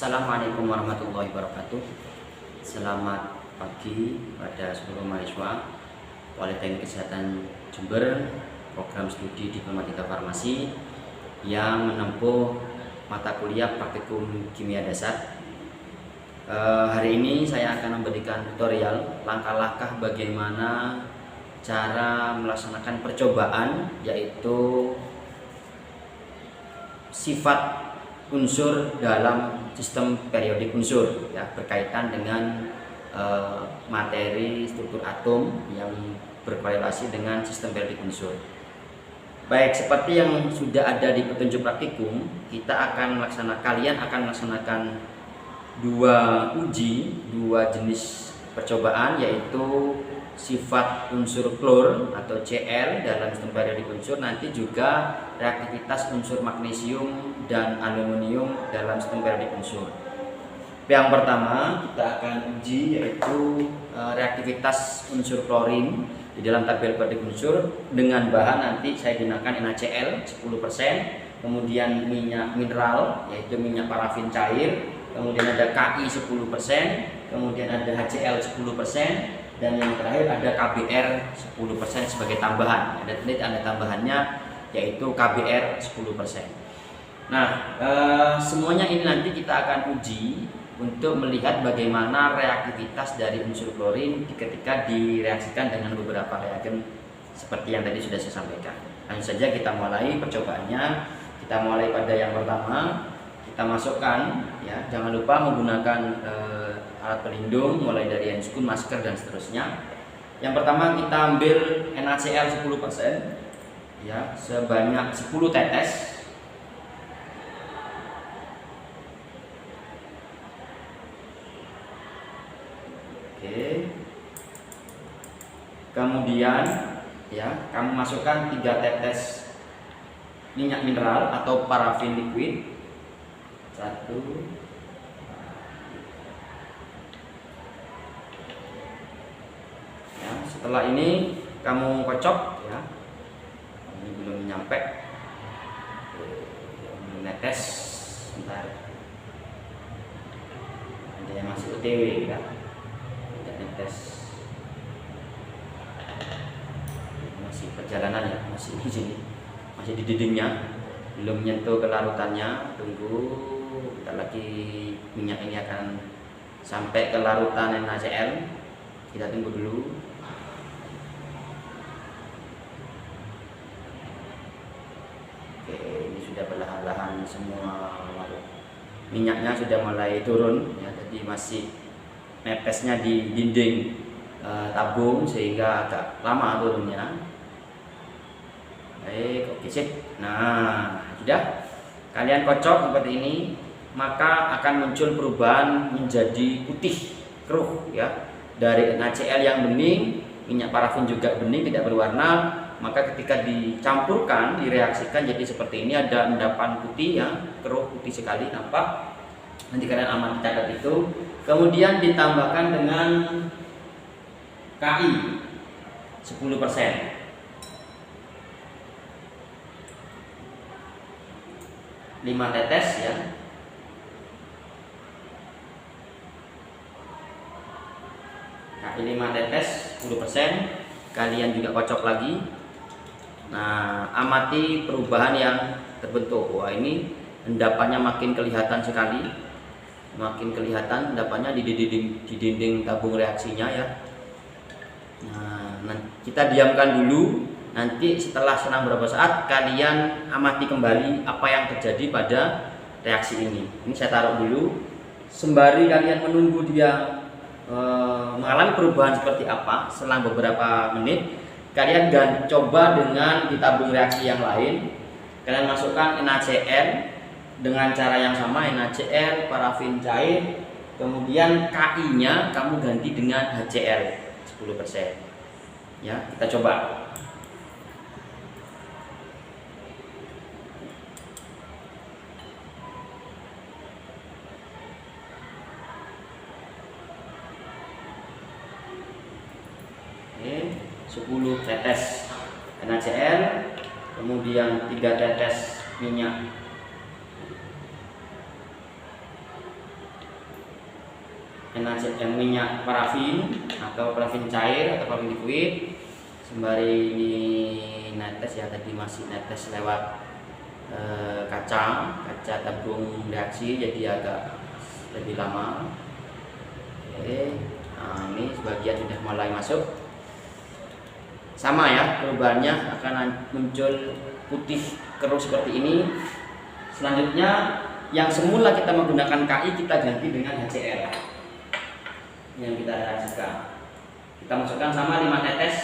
Assalamualaikum warahmatullahi wabarakatuh. Selamat pagi pada seluruh mahasiswa Politeknik Kesehatan Jember, program studi Diplomatika Farmasi yang menempuh mata kuliah praktikum kimia dasar. Hari ini saya akan memberikan tutorial langkah-langkah bagaimana cara melaksanakan percobaan, yaitu sifat unsur dalam sistem periodik unsur, ya, berkaitan dengan materi struktur atom yang berkorelasi dengan sistem periodik unsur. Baik, seperti yang sudah ada di petunjuk praktikum, kalian akan melaksanakan dua jenis percobaan, yaitu sifat unsur klor atau Cl dalam sistem periodik unsur, nanti juga reaktivitas unsur magnesium dan aluminium dalam sistem periodik unsur. Yang pertama kita akan uji yaitu reaktivitas unsur klorin di dalam tabel periodik unsur dengan bahan nanti saya gunakan NaCl 10%, kemudian minyak mineral yaitu minyak parafin cair, kemudian ada Ki 10%, kemudian ada HCl 10%, dan yang terakhir ada KBr 10% sebagai tambahan. Ada tambahannya yaitu KBr 10%. Nah, semuanya ini nanti kita akan uji untuk melihat bagaimana reaktivitas dari unsur klorin ketika direaksikan dengan beberapa reagen seperti yang tadi sudah saya sampaikan. Langsung saja kita mulai percobaannya. Kita mulai pada yang pertama. Kita masukkan, ya, jangan lupa menggunakan alat pelindung mulai dari handscoon, masker dan seterusnya. Yang pertama kita ambil NaCl 10%, ya, sebanyak 10 tetes. Oke. Kemudian, ya, kamu masukkan 3 tetes minyak mineral atau parafin liquid. 1, ya, setelah ini kamu kocok, ya, ini belum nyampe, netes, bentar, ada yang masih OTW, ya, tidak netes, masih perjalanan, ya, masih di sini, masih di dindingnya, belum menyentuh kelarutannya. Tunggu, bentar lagi minyak ini akan sampai ke larutan NaCl. Kita tunggu dulu. Oke, ini sudah perlahan-lahan semua minyaknya sudah mulai turun, ya, jadi masih nepesnya di dinding tabung sehingga agak lama turunnya. Baik, oke, sip. Nah, sudah kalian kocok seperti ini, maka akan muncul perubahan menjadi putih keruh, ya, dari NaCl yang bening, minyak parafin juga bening, tidak berwarna. Maka ketika dicampurkan, direaksikan jadi seperti ini, ada endapan putih, ya, keruh putih sekali nampak. Nanti kalian aman catat itu. Kemudian ditambahkan dengan Ki 10%. 5 tetes, ya. Nah, 5 tetes 10%. Kalian juga kocok lagi. Nah, amati perubahan yang terbentuk. Wah, ini endapannya makin kelihatan sekali. Makin kelihatan endapannya di dinding tabung reaksinya, ya. Nah, kita diamkan dulu. Nanti setelah selang beberapa saat kalian amati kembali apa yang terjadi pada reaksi ini. Ini saya taruh dulu. Sembari kalian menunggu dia mengalami perubahan seperti apa, selang beberapa menit kalian coba dengan di tabung reaksi yang lain. Kalian masukkan NaCl dengan cara yang sama, NaCl parafin cair, kemudian Ki-nya kamu ganti dengan HCl 10%. Ya, kita coba. Oke, 10 tetes NaCl, kemudian 3 tetes minyak minyak parafin atau parafin cair atau parafin liquid, sembari ini netes ya, tadi masih netes lewat kaca tabung reaksi, jadi agak lebih lama. Oke, nah ini sebagian sudah mulai masuk. Sama ya, perubahannya akan muncul putih keruh seperti ini. Selanjutnya yang semula kita menggunakan KI kita ganti dengan HCl yang kita reaksikan. Kita masukkan sama 5 tetes.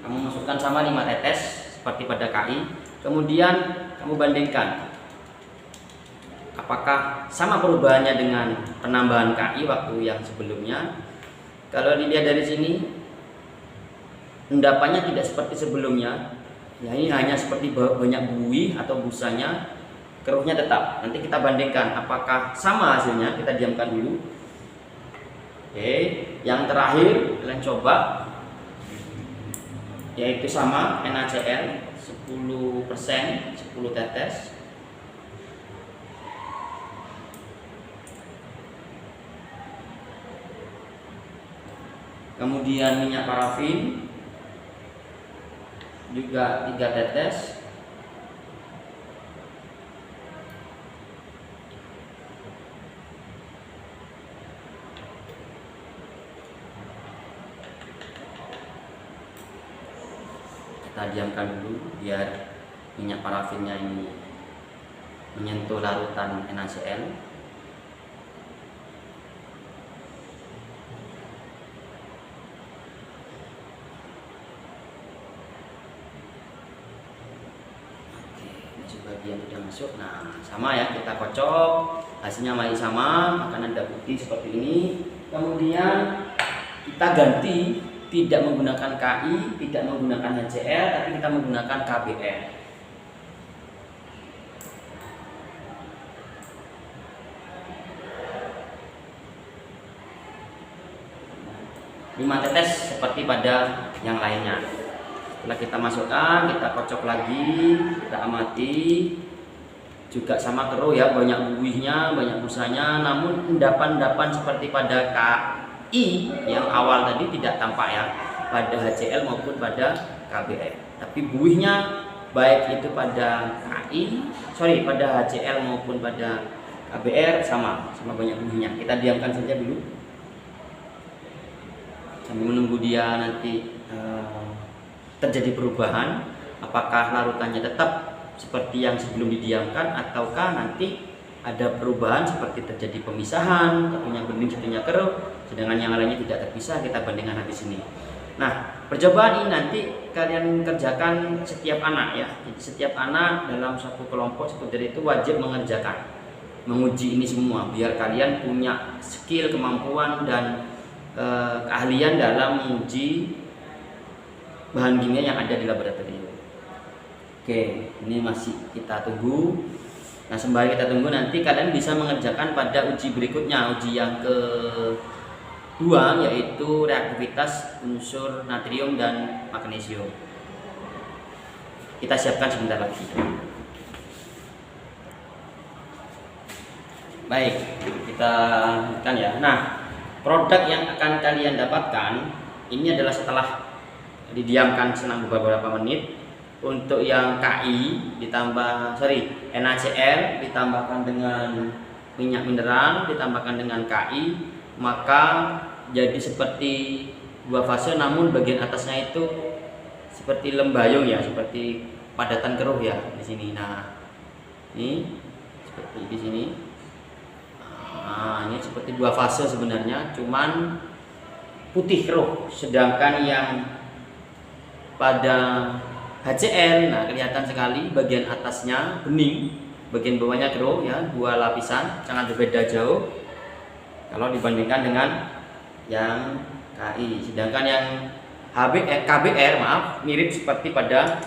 Kamu masukkan sama 5 tetes seperti pada KI. Kemudian kamu bandingkan apakah sama perubahannya dengan penambahan KI waktu yang sebelumnya. Kalau dilihat dari sini, endapannya tidak seperti sebelumnya. Ya, ini hanya seperti banyak buih atau busanya, keruhnya tetap. Nanti kita bandingkan apakah sama hasilnya. Kita diamkan dulu. Oke, yang terakhir kalian coba, yaitu sama NaCl 10%, 10 tetes. Kemudian minyak parafin juga 3 tetes. Kita diamkan dulu biar minyak parafinnya ini menyentuh larutan NaCl. Bagian sudah masuk. Nah, sama ya, kita kocok, hasilnya masih sama, akan ada putih seperti ini. Kemudian kita ganti, tidak menggunakan KI, tidak menggunakan HCl, tapi kita menggunakan KBr. Lima tetes seperti pada yang lainnya. Setelah kita masukkan, kita kocok lagi, kita amati, juga sama keruh ya, banyak buihnya, banyak busanya, namun endapan-endapan seperti pada KI yang awal tadi tidak tampak ya, pada HCl maupun pada KBr. Tapi buihnya baik itu pada pada HCl maupun pada KBr sama banyak buihnya. Kita diamkan saja dulu sambil menunggu dia nanti terjadi perubahan, apakah larutannya tetap seperti yang sebelum didiamkan ataukah nanti ada perubahan seperti terjadi pemisahan, satunya bening satunya keruh, sedangkan yang lainnya tidak terpisah. Kita bandingkan di sini. Nah, percobaan ini nanti kalian kerjakan setiap anak ya. Jadi setiap anak dalam satu kelompok seperti itu wajib menguji ini semua biar kalian punya skill, kemampuan dan keahlian dalam menguji bahan kimia yang ada di laboratorium. Oke, ini masih kita tunggu. Nah, sembari kita tunggu nanti kalian bisa mengerjakan pada uji berikutnya, uji yang kedua, yaitu reaktivitas unsur natrium dan magnesium. Kita siapkan sebentar lagi. Baik, kita lanjutkan ya. Nah, produk yang akan kalian dapatkan ini adalah setelah didiamkan selang beberapa menit. Untuk yang KI NaCl ditambahkan dengan minyak mineral ditambahkan dengan KI, maka jadi seperti dua fase, namun bagian atasnya itu seperti lembayung ya, seperti padatan keruh ya di sini. Nah, ini seperti di sini. Nah, ini seperti dua fase sebenarnya, cuman putih keruh, sedangkan yang pada HCl, nah kelihatan sekali bagian atasnya bening, bagian bawahnya keruh ya, dua lapisan, sangat berbeda jauh kalau dibandingkan dengan yang KI. Sedangkan yang KBr mirip seperti pada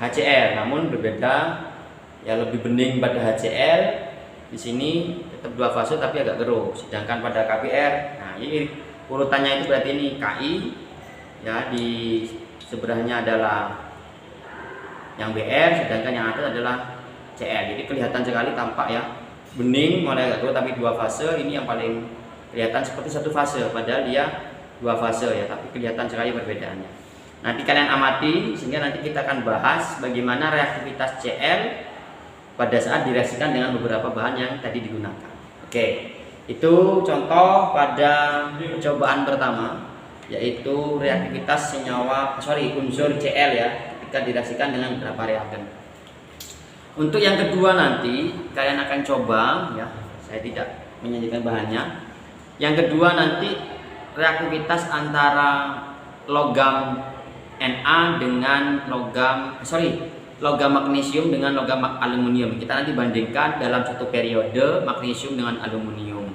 HCl, namun berbeda ya, lebih bening pada HCl. Di sini tetap dua fase tapi agak keruh, sedangkan pada KBr, nah ini urutannya itu berarti ini KI ya, di sebelahnya adalah yang BR, sedangkan yang atas adalah Cl. Jadi kelihatan sekali tampak ya, bening mulai agak tua tapi 2 fase. Ini yang paling kelihatan seperti 1 fase, padahal dia 2 fase ya, tapi kelihatan sekali perbedaannya. Nanti kalian amati, sehingga nanti kita akan bahas bagaimana reaktivitas Cl pada saat direaksikan dengan beberapa bahan yang tadi digunakan. Oke, itu contoh pada percobaan pertama, yaitu reaktivitas unsur Cl ya, ketika direaksikan dengan beberapa reagen. Untuk yang kedua nanti kalian akan coba ya, saya tidak menyajikan bahannya. Yang kedua nanti reaktivitas antara logam Na dengan logam magnesium dengan logam aluminium. Kita nanti bandingkan dalam satu periode magnesium dengan aluminium.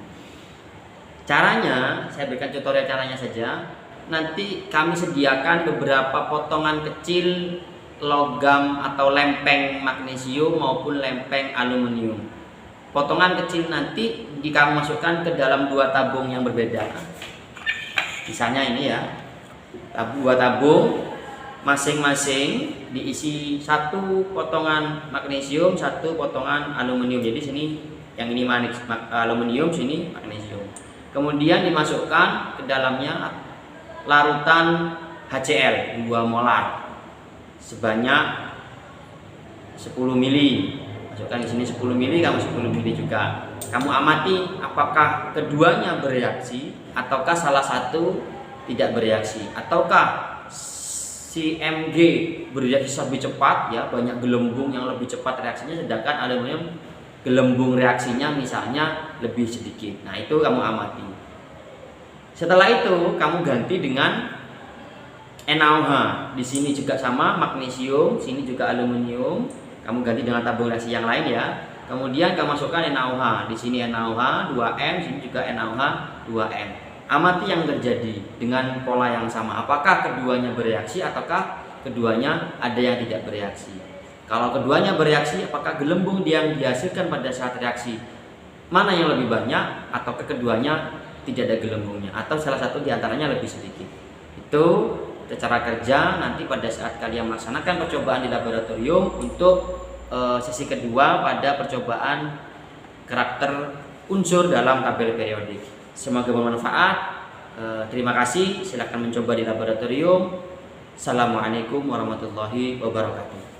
Caranya, saya berikan tutorial caranya saja. Nanti kami sediakan beberapa potongan kecil logam atau lempeng magnesium maupun lempeng aluminium. Potongan kecil nanti kamu masukkan ke dalam 2 tabung yang berbeda. Misalnya ini ya, 2 tabung, masing-masing diisi 1 potongan magnesium, 1 potongan aluminium. Jadi sini yang ini aluminium, sini magnesium. Kemudian dimasukkan ke dalamnya larutan HCl 2 molar sebanyak 10 mili. Masukkan di sini 10 mili, kamu 10 mili juga. Kamu amati apakah keduanya bereaksi ataukah salah satu tidak bereaksi, ataukah si Mg bereaksi lebih cepat ya, banyak gelembung yang lebih cepat reaksinya, sedangkan aluminium gelembung reaksinya misalnya lebih sedikit. Nah, itu kamu amati. Setelah itu kamu ganti dengan NaOH. Di sini juga sama magnesium, sini juga aluminium. Kamu ganti dengan tabung reaksi yang lain ya. Kemudian kamu masukkan NaOH. Di sini NaOH 2M, sini juga NaOH 2M. Amati yang terjadi dengan pola yang sama. Apakah keduanya bereaksi ataukah keduanya ada yang tidak bereaksi? Kalau keduanya bereaksi, apakah gelembung yang dihasilkan pada saat reaksi mana yang lebih banyak, atau keduanya tidak ada gelembungnya, atau salah satu diantaranya lebih sedikit? Itu cara kerja nanti pada saat kalian melaksanakan percobaan di laboratorium untuk sesi kedua pada percobaan karakter unsur dalam tabel periodik. Semoga bermanfaat. Terima kasih. Silakan mencoba di laboratorium. Assalamualaikum warahmatullahi wabarakatuh.